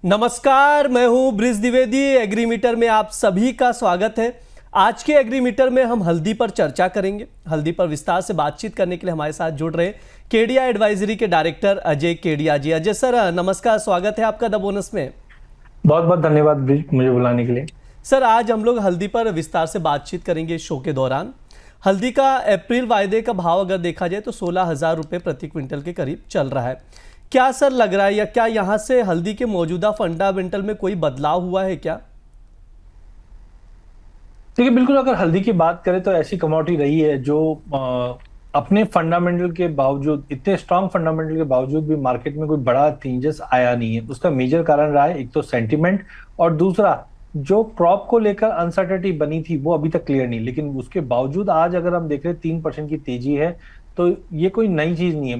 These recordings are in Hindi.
नमस्कार, मैं हूं ब्रिज द्विवेदी। एग्रीमीटर में आप सभी का स्वागत है। आज के एग्रीमीटर में हम हल्दी पर चर्चा करेंगे। हल्दी पर विस्तार से बातचीत करने के लिए हमारे साथ जुड़ रहे केडिया एडवाइजरी के डायरेक्टर अजय केडिया जी। अजय सर नमस्कार, स्वागत है आपका द बोनस में। बहुत बहुत धन्यवाद ब्रिज, मुझे बुलाने के लिए। सर आज हम लोग हल्दी पर विस्तार से बातचीत करेंगे शो के दौरान। हल्दी का अप्रैल वायदे का भाव अगर देखा जाए तो 16,000 रुपये प्रति क्विंटल के करीब चल रहा है। क्या सर लग रहा है या क्या यहाँ से हल्दी के मौजूदा फंडामेंटल में कोई बदलाव हुआ है क्या? देखिए, बिल्कुल अगर हल्दी की बात करें तो ऐसी कमोडिटी रही है जो अपने फंडामेंटल के बावजूद, इतने स्ट्रांग फंडामेंटल के बावजूद भी मार्केट में कोई बड़ा चेंजेस आया नहीं है। उसका मेजर कारण रहा है एक तो सेंटिमेंट, और दूसरा जो क्रॉप को लेकर अनसर्टेनिटी बनी थी वो अभी तक क्लियर नहीं। लेकिन उसके बावजूद आज अगर हम देख रहे हैं 3% की तेजी है, तो ये कोई नई चीज नहीं है।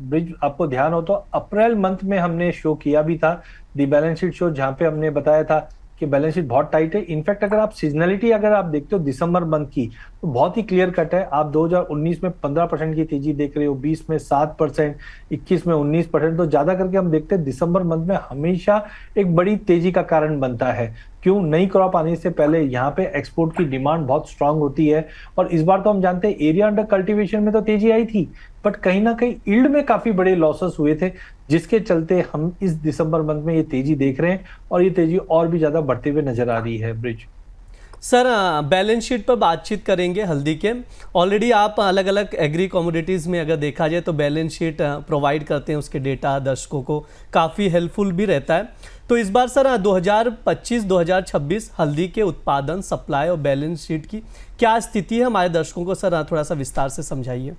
ब्रिज, आपको ध्यान हो तो अप्रैल मंथ में हमने शो किया भी था, दी बैलेंस शीट शो, जहां पे हमने बताया था कि बैलेंस शीट बहुत टाइट है। इनफैक्ट अगर आप सीजनलिटी अगर आप देखते हो दिसंबर मंथ की, तो बहुत ही क्लियर कट है। आप 2019 में 15% की तेजी देख रहे हो, 20 में 7%, 21 में 19%। तो ज्यादा करके हम देखते हैं दिसंबर मंथ में हमेशा एक बड़ी तेजी का कारण बनता है। क्यों? नई क्रॉप आने से पहले यहाँ पे एक्सपोर्ट की डिमांड बहुत स्ट्रांग होती है। और इस बार तो हम जानते हैं एरिया अंडर कल्टीवेशन में तो तेजी आई थी, बट कहीं ना कहीं यील्ड में काफी बड़े लॉसेस हुए थे, जिसके चलते हम इस दिसंबर मंथ में ये तेजी देख रहे हैं, और ये तेजी और भी ज्यादा बढ़ते हुए नजर आ रही है। ब्रिज सर बैलेंस शीट पर बातचीत करेंगे हल्दी के। ऑलरेडी आप अलग अलग एग्री कमोडिटीज़ में अगर देखा जाए तो बैलेंस शीट प्रोवाइड करते हैं, उसके डेटा दर्शकों को काफ़ी हेल्पफुल भी रहता है। तो इस बार सर 2025-2026 हल्दी के उत्पादन, सप्लाई और बैलेंस शीट की क्या स्थिति है, हमारे दर्शकों को सर थोड़ा सा विस्तार से समझाइए।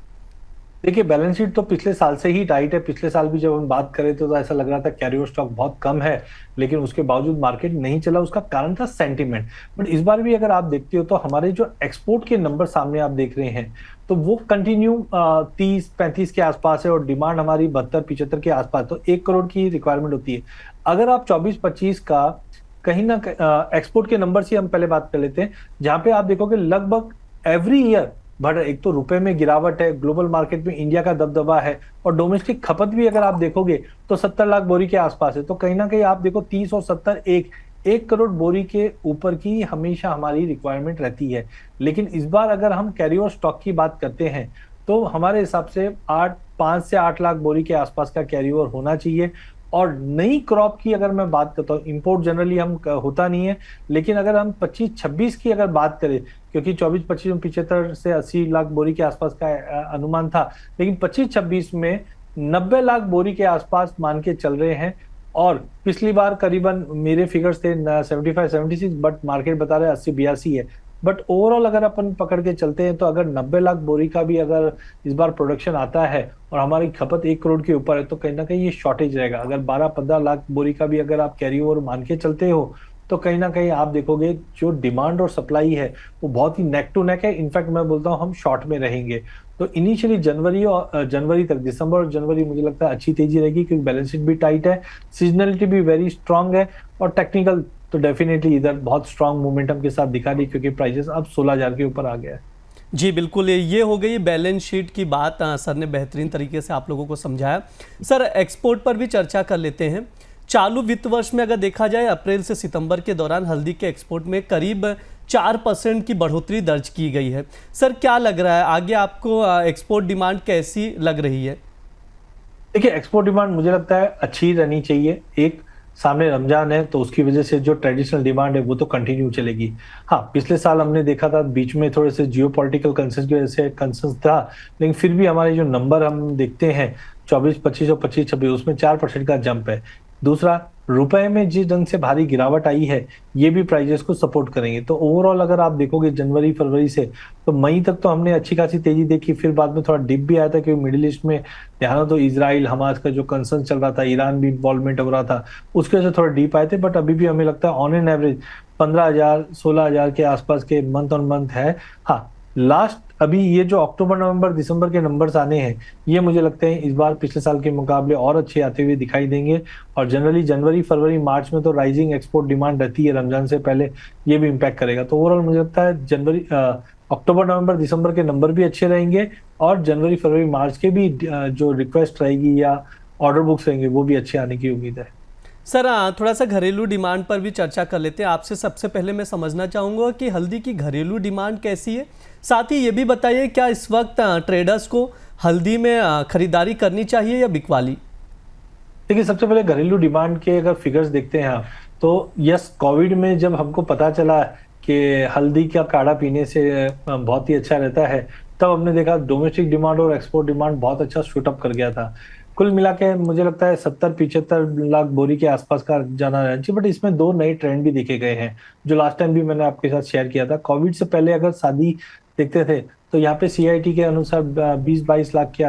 देखिए, बैलेंस शीट तो पिछले साल से ही टाइट है। पिछले साल भी जब हम बात करें तो ऐसा लग रहा था कैरी ओवर स्टॉक बहुत कम है, लेकिन उसके बावजूद मार्केट नहीं चला। उसका कारण था सेंटीमेंट। बट इस बार भी अगर आप देखते हो तो हमारे जो एक्सपोर्ट के नंबर सामने आप देख रहे हैं, तो वो कंटिन्यू 30-35 के आसपास है, और डिमांड हमारी 72-75 के आसपास। तो 1 करोड़ की रिक्वायरमेंट होती है। अगर आप 24-25 का कहीं ना एक्सपोर्ट के नंबर से हम पहले बात कर लेते हैं, जहां पे आप देखोगे लगभग एवरी ईयर बढ़। एक तो रुपए में गिरावट है, ग्लोबल मार्केट में इंडिया का दबदबा है, और डोमेस्टिक खपत भी अगर आप देखोगे तो 70 लाख बोरी के आसपास है। तो कहीं ना कहीं आप देखो 30 और 70, एक करोड़ बोरी के ऊपर की हमेशा हमारी रिक्वायरमेंट रहती है। लेकिन इस बार अगर हम कैरी ओवर स्टॉक की बात करते हैं तो हमारे हिसाब से 5 से 8 लाख बोरी के आसपास का कैरी ओवर होना चाहिए। और नई क्रॉप की अगर मैं बात करता हूँ, इंपोर्ट जनरली हम होता नहीं है, लेकिन अगर हम 25-26 की अगर बात करें, क्योंकि 24-25 में 75 से 80 लाख बोरी के आसपास का अनुमान था, लेकिन 25-26 में 90 लाख बोरी के आसपास मान के चल रहे हैं। और पिछली बार करीबन मेरे फिगर्स थे 75-76, बट मार्केट बता रहे हैं 80-82 है। बट ओवरऑल अगर अपन पकड़ के चलते हैं तो अगर 90 लाख बोरी का भी अगर इस बार प्रोडक्शन आता है और हमारी खपत 1 करोड़ के ऊपर है, तो कहीं ना कहीं ये शॉर्टेज रहेगा। अगर 12-15 लाख बोरी का भी अगर आप कैरी ओवर मान के चलते हो, तो कहीं ना कहीं आप देखोगे जो डिमांड और सप्लाई है वो बहुत ही नेक टू नेक है। इनफैक्ट मैं बोलता हूँ हम शॉर्ट में रहेंगे। तो इनिशियली जनवरी तक, दिसंबर और जनवरी मुझे लगता है अच्छी तेजी रहेगी, क्योंकि बैलेंस शीट भी टाइट है, सीजनलिटी भी वेरी स्ट्रांग है, और टेक्निकल तो डेफिनेटली इधर बहुत स्ट्रांग मोमेंटम के साथ दिखा रही, क्योंकि प्राइसेस अब 16,000 के ऊपर आ गया है। जी बिल्कुल, ये हो गई बैलेंस शीट की बात। सर ने बेहतरीन तरीके से आप लोगों को समझाया। सर एक्सपोर्ट पर भी चर्चा कर लेते हैं। चालू वित्त वर्ष में अगर देखा जाए अप्रैल से सितंबर के दौरान हल्दी के एक्सपोर्ट में करीब 4% की बढ़ोतरी दर्ज की गई है। सर क्या लग रहा है आगे आपको एक्सपोर्ट डिमांड कैसी लग रही है? देखिए, एक्सपोर्ट डिमांड मुझे लगता है अच्छी रहनी चाहिए। एक सामने रमजान है, तो उसकी वजह से जो ट्रेडिशनल डिमांड है वो तो कंटिन्यू चलेगी। हाँ, पिछले साल हमने देखा था बीच में थोड़े से जियो पॉलिटिकल कंसर्न की वजह से कंसर्न था, लेकिन फिर भी हमारे जो नंबर हम देखते हैं 24-25 और 25-26, उसमें 4% का जंप है। दूसरा, रुपए में जिस ढंग से भारी गिरावट आई है, ये भी प्राइजेस को सपोर्ट करेंगे। तो ओवरऑल अगर आप देखोगे जनवरी फरवरी से, तो मई तक तो हमने अच्छी खासी तेजी देखी। फिर बाद में थोड़ा डिप भी आया था, क्योंकि मिडिल ईस्ट में ध्यान हो तो इजराइल हमास का जो कंसर्न चल रहा था, ईरान भी इन्वॉल्वमेंट हो रहा था, उसके वजह से थोड़ा डिप आए थे। बट अभी भी हमें लगता है ऑन एन एवरेज 15,000-16,000 के आसपास के मंथ ऑन मंथ है। हाँ, लास्ट अभी ये जो अक्टूबर नवंबर दिसंबर के नंबर्स आने हैं, ये मुझे लगते हैं इस बार पिछले साल के मुकाबले और अच्छे आते हुए दिखाई देंगे। और जनरली जनवरी फरवरी मार्च में तो राइजिंग एक्सपोर्ट डिमांड रहती है रमजान से पहले, ये भी इम्पैक्ट करेगा। तो ओवरऑल मुझे लगता है अक्टूबर नवंबर दिसंबर के नंबर भी अच्छे रहेंगे, और जनवरी फरवरी मार्च के भी जो रिक्वेस्ट रहेगी या ऑर्डर बुक्स रहेंगे वो भी अच्छे आने की उम्मीद है। सर थोड़ा सा घरेलू डिमांड पर भी चर्चा कर लेते हैं। आपसे सबसे पहले मैं समझना चाहूँगा कि हल्दी की घरेलू डिमांड कैसी है, साथ ही ये भी बताइए क्या इस वक्त ट्रेडर्स को हल्दी में खरीदारी करनी चाहिए या बिकवाली। देखिए, सबसे पहले घरेलू डिमांड के अगर फिगर्स देखते हैं आप, तो यस, कोविड में जब हमको पता चला कि हल्दी का काढ़ा पीने से बहुत ही अच्छा रहता है, तब हमने देखा डोमेस्टिक डिमांड और एक्सपोर्ट डिमांड बहुत अच्छा शूट अप कर गया था। कुल मिला के मुझे लगता है 70-75 लाख बोरी के आसपास का जाना रहना चाहिए। बट इसमें दो नए ट्रेंड भी देखे गए हैं, जो लास्ट टाइम भी मैंने आपके साथ शेयर किया था। कोविड से पहले अगर शादी देखते थे, तो यहाँ पे सीआईटी के अनुसार 20-22 लाख की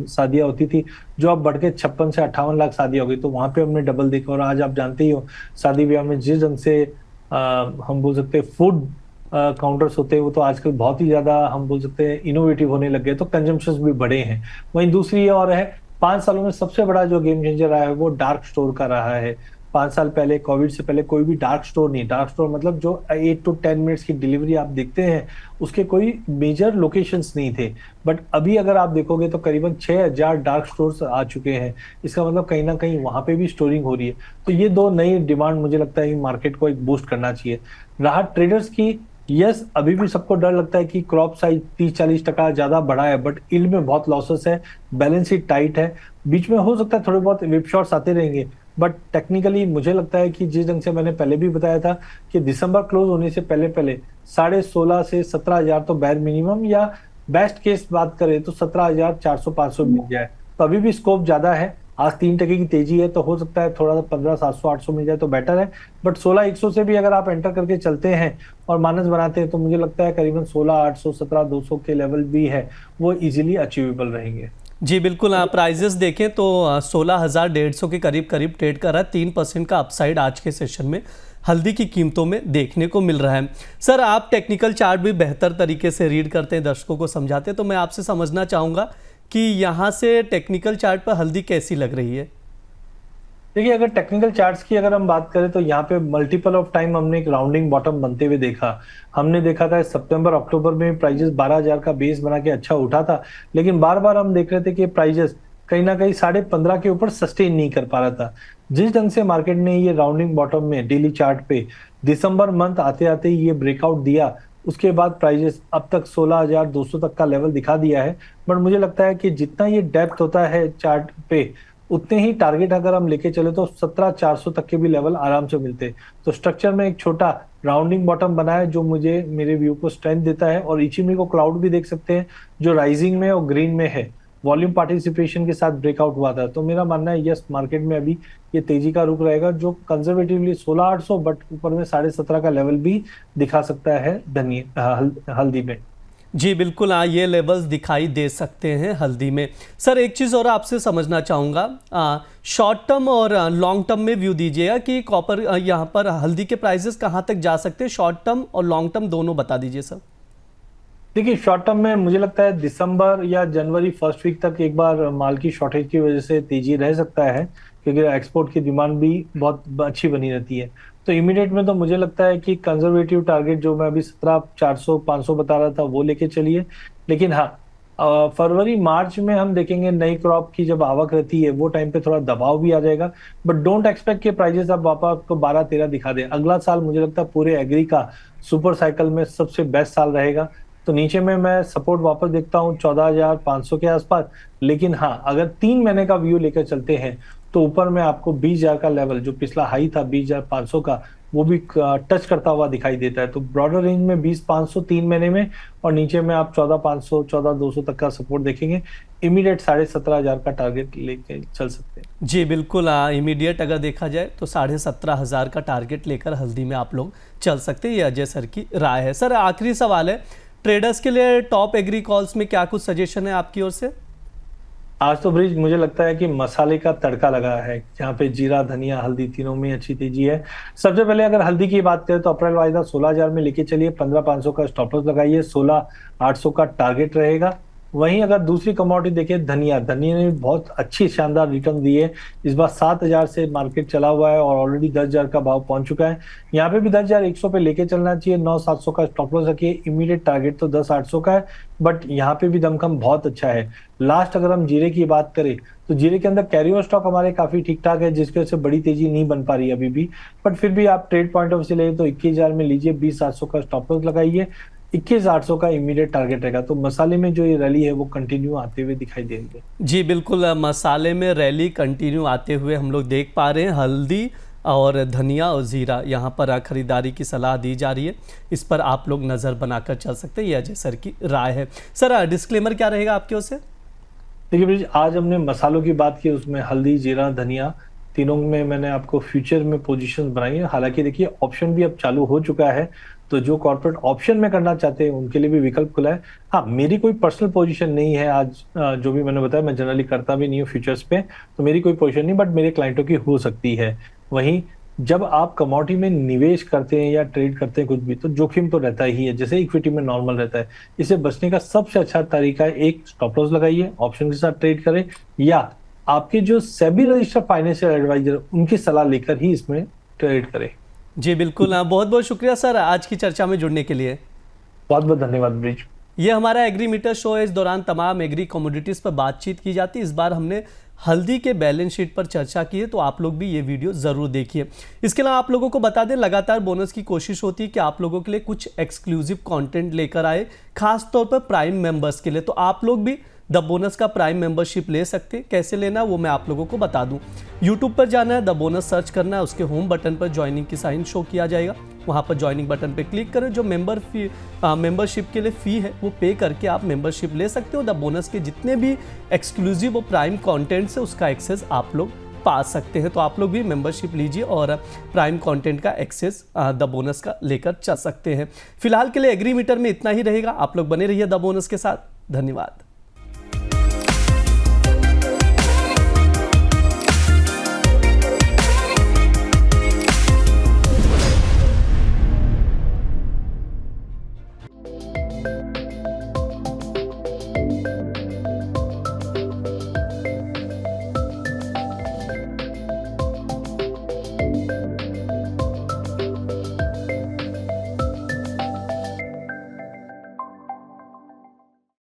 शादियां होती थी, जो अब बढ़ के 56 से 58 लाख शादियां हो गई। तो वहां पे हमने डबल देखा। और आज आप जानते ही हो, शादी ब्याह में जिस ढंग से हम बोल सकते हैं फूड काउंटर्स होते हैं, वो तो आजकल बहुत ही ज्यादा हम बोल सकते हैं इनोवेटिव होने लग गए, तो कंजम्पशन भी बढ़े हैं। वहीं दूसरी और है, 5 सालों में सबसे बड़ा जो गेम चेंजर रहा है वो डार्क स्टोर का रहा है। 5 साल पहले, कोविड से पहले, कोई भी डार्क स्टोर नहीं। डार्क स्टोर मतलब जो 8 to 10 मिनट्स की डिलीवरी आप देखते हैं, उसके कोई मेजर लोकेशंस नहीं थे। बट अभी अगर आप देखोगे तो करीबन 6000 डार्क स्टोर्स आ चुके हैं। इसका मतलब कहीं ना कहीं वहां पे भी स्टोरिंग हो रही है। तो ये दो नई डिमांड मुझे लगता है मार्केट को एक बूस्ट करना चाहिए। रहा ट्रेडर्स की, यस, अभी भी सबको डर लगता है कि क्रॉप साइज 30-40% ज्यादा बढ़ा है, बट यील्ड में बहुत लॉसेस है, बैलेंस शीट टाइट है। बीच में हो सकता है थोड़े बहुत विप शॉट्स आते रहेंगे, बट टेक्निकली मुझे लगता है कि जिस ढंग से मैंने पहले भी बताया था कि दिसंबर क्लोज होने से पहले पहले 16.5 से 17,000 तो बैर मिनिमम, या बेस्ट केस बात करें तो 17,400-500 मिल जाए। तो अभी भी स्कोप ज्यादा है। आज 3% की तेजी है, तो हो सकता है थोड़ा सा 15,700-800 मिल जाए तो बेटर है। बट 16,100 से भी अगर आप एंटर करके चलते हैं और माइनस बनाते हैं, तो मुझे लगता है करीबन 16,800, 17,200 के लेवल भी है, वो इजीली अचीवेबल रहेंगे। जी बिल्कुल, आप प्राइजेस देखें तो 16,150 के करीब करीब ट्रेड कर रहा है। 3% का अपसाइड आज के सेशन में हल्दी की कीमतों में देखने को मिल रहा है। सर आप टेक्निकल चार्ट भी बेहतर तरीके से रीड करते हैं, दर्शकों को समझाते हैं, तो मैं आपसे समझना चाहूँगा कि यहाँ से टेक्निकल चार्ट पर हल्दी कैसी लग रही है। देखिए, अगर टेक्निकल चार्ट्स की अगर हम बात करें, तो यहाँ पे मल्टीपल ऑफ टाइम हमने एक राउंडिंग बॉटम बनते हुए देखा। हमने देखा था सितंबर अक्टूबर में प्राइजेस 12,000 का बेस बना के अच्छा उठा था, लेकिन बार बार हम देख रहे थे कि प्राइजेस कहीं ना कहीं 15.5 के ऊपर सस्टेन नहीं कर पा रहा था। जिस ढंग से मार्केट ने ये राउंडिंग बॉटम में डेली चार्ट पे दिसंबर मंथ आते आते ही ये ब्रेकआउट दिया, उसके बाद प्राइजेस अब तक 16,200 तक का लेवल दिखा दिया है। बट मुझे लगता है कि जितना ये डेप्थ होता है चार्ट पे, उतने ही टारगेट अगर हम लेके चले तो 17,400 तक के भी लेवल आराम से मिलते। तो स्ट्रक्चर में एक छोटा राउंडिंग बॉटम बना है, जो मुझे मेरे व्यू को स्ट्रेंथ देता है। और इचिमी को क्लाउड भी देख सकते हैं, जो राइजिंग में और ग्रीन में है, वॉल्यूम पार्टिसिपेशन के साथ ब्रेकआउट हुआ था। तो मेरा मानना है यस, मार्केट में अभी ये तेजी का रुख रहेगा, जो कंजर्वेटिवली 16,800, बट ऊपर में 17.5 का लेवल भी दिखा सकता है हल्दी में। जी बिल्कुल, हाँ ये लेवल्स दिखाई दे सकते हैं हल्दी में। सर एक चीज़ और आपसे समझना चाहूँगा, शॉर्ट टर्म और लॉन्ग टर्म में व्यू दीजिएगा कि कॉपर यहाँ पर हल्दी के प्राइसेस कहाँ तक जा सकते हैं, शॉर्ट टर्म और लॉन्ग टर्म दोनों बता दीजिए सर। देखिए, शॉर्ट टर्म में मुझे लगता है दिसंबर या जनवरी फर्स्ट वीक तक एक बार माल की शॉर्टेज की वजह से तेजी रह सकता है, क्योंकि एक्सपोर्ट की डिमांड भी बहुत अच्छी बनी रहती है। तो इमीडिएट में तो मुझे लगता है कि कंजर्वेटिव टारगेट जो मैं अभी 17,400-500 बता रहा था, वो लेके चलिए। लेकिन हाँ, फरवरी मार्च में हम देखेंगे नई क्रॉप की जब आवक रहती है, वो टाइम पे थोड़ा दबाव भी आ जाएगा। बट डोंट एक्सपेक्ट कि प्राइजेस अब वापस आपको 12-13 दिखा दे। अगला साल मुझे लगता है पूरे एग्री का सुपर साइकिल में सबसे बेस्ट साल रहेगा। तो नीचे में मैं सपोर्ट वापस देखता हूँ 14,500 के आसपास। लेकिन हाँ, अगर 3 महीने का व्यू लेकर चलते हैं, तो ऊपर में आपको 20,000 का लेवल, जो पिछला हाई था 20,500 का, वो भी टच करता हुआ दिखाई देता है। तो ब्रॉडर रेंज में 20,500 3 महीने में, और नीचे में आप 14,500 14,200 तक का सपोर्ट देखेंगे। इमीडिएट 17,500 का टारगेट लेके चल सकते हैं। जी बिल्कुल, इमीडिएट अगर देखा जाए तो 17,500 का टारगेट लेकर हल्दी में आप लोग चल सकते हैं, ये अजय सर की राय है। सर आखिरी सवाल है, ट्रेडर्स के लिए टॉप एग्री कॉल्स में क्या कुछ सजेशन है आपकी ओर से। आज तो ब्रिज मुझे लगता है कि मसाले का तड़का लगा है, जहाँ पे जीरा, धनिया, हल्दी तीनों में अच्छी तेजी है। सबसे पहले अगर हल्दी की बात करें तो अप्रैल वायदा 16,000 में लेके चलिए, 15,500 का स्टॉप लॉस लगाइए, 16,800 का टारगेट रहेगा। वहीं अगर दूसरी कमोडिटी देखें, धनिया धनिया ने भी बहुत अच्छी शानदार रिटर्न दी है। इस बार 7,000 से मार्केट चला हुआ है और ऑलरेडी 10,000 का भाव पहुंच चुका है। यहाँ पे भी 10,100 पे लेके चलना चाहिए। 9,700 का स्टॉप लॉस रखिए। इमीडिएट टारगेट तो 10,800 का है, बट यहाँ पे भी दमखम बहुत अच्छा है। लास्ट अगर हम जीरे की बात करें तो जीरे के अंदर कैरी ओवर स्टॉक हमारे काफी ठीक ठाक है, जिसकी वजह से बड़ी तेजी नहीं बन पा रही है अभी भी। बट फिर भी आप ट्रेड पॉइंट ऑफ से ले तो 21,000 में लीजिए, 20,700 का स्टॉप लॉस लगाइए, 21,800 का इमीडिएट टारगेट रहेगा। तो मसाले में जो ये रैली है वो कंटिन्यू आते हुए दिखाई दे रही है। जी बिल्कुल, मसाले में रैली कंटिन्यू आते हुए हम लोग देख पा रहे हैं। हल्दी और धनिया और ज़ीरा यहाँ पर खरीदारी की सलाह दी जा रही है। इस पर आप लोग नज़र बनाकर चल सकते हैं, ये अजय सर की राय है। सर डिस्क्लेमर क्या रहेगा आपके ओर से? देखिए ब्रिज, आज हमने मसालों की बात की, उसमें हल्दी, जीरा, धनिया, तीनों में मैंने आपको फ्यूचर में पोजीशंस बनाई है। हालांकि देखिए ऑप्शन भी अब चालू हो चुका है, तो जो कॉर्पोरेट ऑप्शन में करना चाहते हैं उनके लिए भी विकल्प खुला है। हाँ, मेरी कोई पर्सनल पोजीशन नहीं है आज। जो भी मैंने बताया, मैं जनरली करता भी नहीं हूँ फ्यूचर्स पे, तो मेरी कोई पोजीशन नहीं, बट मेरे क्लाइंटों की हो सकती है। वहीं जब आप कमोडिटी में निवेश करते हैं या ट्रेड करते हैं कुछ भी, तो जोखिम तो रहता ही है, जैसे इक्विटी में नॉर्मल रहता है। इससे बचने का सबसे अच्छा तरीका है, एक स्टॉप लॉस लगाइए, ऑप्शन के साथ ट्रेड करें, या आपके जो सेबी रजिस्टर्ड फाइनेंशियल एडवाइजर उनकी सलाह लेकर ही इसमें ट्रेड करें। जी बिल्कुल, बहुत बहुत शुक्रिया सर आज की चर्चा में जुड़ने के लिए। बहुत बहुत धन्यवाद ब्रिज। ये हमारा एग्री मीटर शो है। इस दौरान तमाम एग्री कमोडिटीज़ पर बातचीत की जाती है। इस बार हमने हल्दी के बैलेंस शीट पर चर्चा की है, तो आप लोग भी ये वीडियो ज़रूर देखिए। इसके अलावा आप लोगों को बता दें, लगातार बोनस की कोशिश होती है कि आप लोगों के लिए कुछ एक्सक्लूसिव कंटेंट लेकर आए, खास तौर पर प्राइम मेंबर्स के लिए। तो आप लोग भी द बोनस का प्राइम मेंबरशिप ले सकते हैं। कैसे लेना वो मैं आप लोगों को बता दूं। यूट्यूब पर जाना है, द बोनस सर्च करना है, उसके होम बटन पर ज्वाइनिंग की साइन शो किया जाएगा। वहां पर ज्वाइनिंग बटन पर क्लिक करें। जो मेंबरशिप के लिए फ़ी है वो पे करके आप मेंबरशिप ले सकते हो। द बोनस के जितने भी एक्सक्लूसिव और प्राइम कॉन्टेंट्स है उसका एक्सेस आप लोग पा सकते हैं। तो आप लोग भी मेंबरशिप लीजिए और प्राइम कंटेंट का एक्सेस द बोनस का लेकर चल सकते हैं। फिलहाल के लिए एग्री मीटर में इतना ही रहेगा। आप लोग बने रहिए द बोनस के साथ। धन्यवाद।